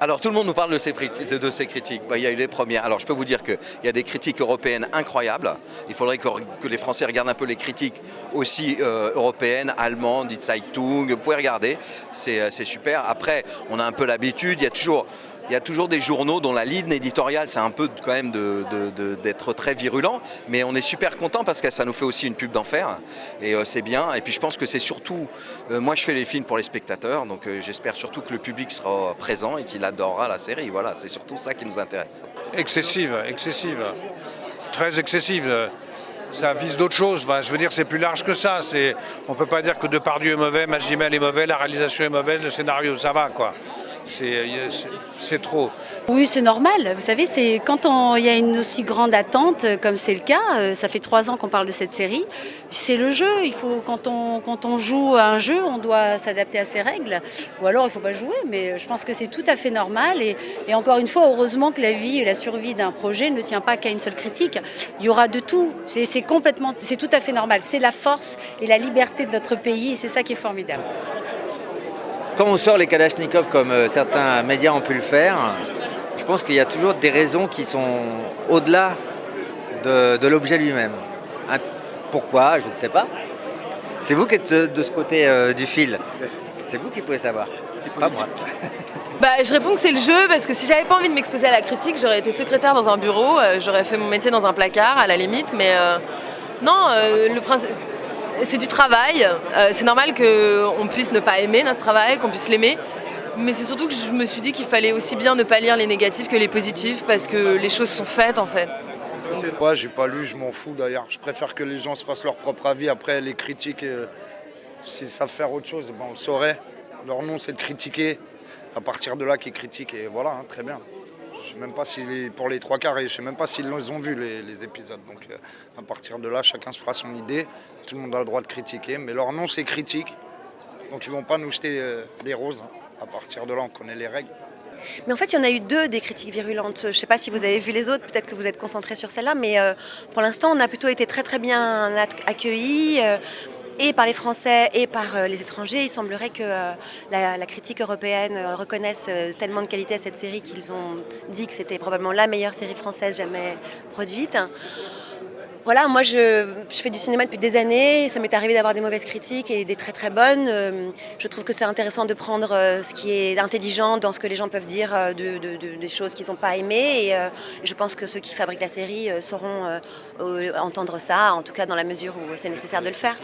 Alors tout le monde nous parle de ces critiques. Bah, il y a eu les premières. Alors je peux vous dire qu'il y a des critiques européennes incroyables. Il faudrait que les Français regardent un peu les critiques aussi européennes, allemandes, die Zeitung. Vous pouvez regarder, c'est super. Après, on a un peu l'habitude. Il y a toujours des journaux dont la ligne éditoriale, c'est un peu quand même d'être très virulent, mais on est super content parce que ça nous fait aussi une pub d'enfer, et c'est bien. Et puis je pense que c'est surtout, moi je fais les films pour les spectateurs, donc j'espère surtout que le public sera présent et qu'il adorera la série. Voilà, c'est surtout ça qui nous intéresse. Excessive, très excessive. Ça vise d'autres choses. Enfin, je veux dire, c'est plus large que ça. On ne peut pas dire que Depardieu est mauvais, Magimel est mauvais, la réalisation est mauvaise, le scénario, ça va, quoi. C'est trop. Oui, c'est normal. Vous savez, c'est quand il y a une aussi grande attente, comme c'est le cas, ça fait 3 ans qu'on parle de cette série, c'est le jeu. Il faut, quand on joue à un jeu, on doit s'adapter à ses règles. Ou alors, il ne faut pas jouer, mais je pense que c'est tout à fait normal. Et encore une fois, heureusement que la vie et la survie d'un projet ne tient pas qu'à une seule critique. Il y aura de tout. C'est tout à fait normal. C'est la force et la liberté de notre pays, et c'est ça qui est formidable. Quand on sort les Kalachnikov comme certains médias ont pu le faire, je pense qu'il y a toujours des raisons qui sont au-delà de l'objet lui-même. Pourquoi? Je ne sais pas. C'est vous qui êtes de ce côté du fil. C'est vous qui pouvez savoir. Pas moi. Je réponds que c'est le jeu parce que si j'avais pas envie de m'exposer à la critique, j'aurais été secrétaire dans un bureau, j'aurais fait mon métier dans un placard à la limite, mais non, le principe... C'est du travail, c'est normal qu'on puisse ne pas aimer notre travail, qu'on puisse l'aimer, mais c'est surtout que je me suis dit qu'il fallait aussi bien ne pas lire les négatifs que les positifs parce que les choses sont faites en fait. Ouais, j'ai pas lu, je m'en fous d'ailleurs. Je préfère que les gens se fassent leur propre avis. Après, les critiques, s'ils savent faire autre chose, on le saurait. Leur nom, c'est de critiquer. À partir de là, qu'ils critiquent, et voilà, très bien. Je sais même pas pour les 3 quarts, je sais même pas s'ils les ont vus les épisodes. Donc à partir de là, chacun se fera son idée. Tout le monde a le droit de critiquer, mais leur nom c'est critique. Donc ils vont pas nous jeter des roses. À partir de là, on connaît les règles. Mais en fait, il y en a eu 2 des critiques virulentes. Je ne sais pas si vous avez vu les autres, peut-être que vous êtes concentrés sur celle-là, mais pour l'instant, on a plutôt été très très bien accueillis. Et par les Français et par les étrangers. Il semblerait que la critique européenne reconnaisse tellement de qualité à cette série qu'ils ont dit que c'était probablement la meilleure série française jamais produite. Voilà, moi je fais du cinéma depuis des années, ça m'est arrivé d'avoir des mauvaises critiques et des très très bonnes. Je trouve que c'est intéressant de prendre ce qui est intelligent dans ce que les gens peuvent dire des choses qu'ils n'ont pas aimées. Et je pense que ceux qui fabriquent la série sauront entendre ça, en tout cas dans la mesure où c'est nécessaire de le faire.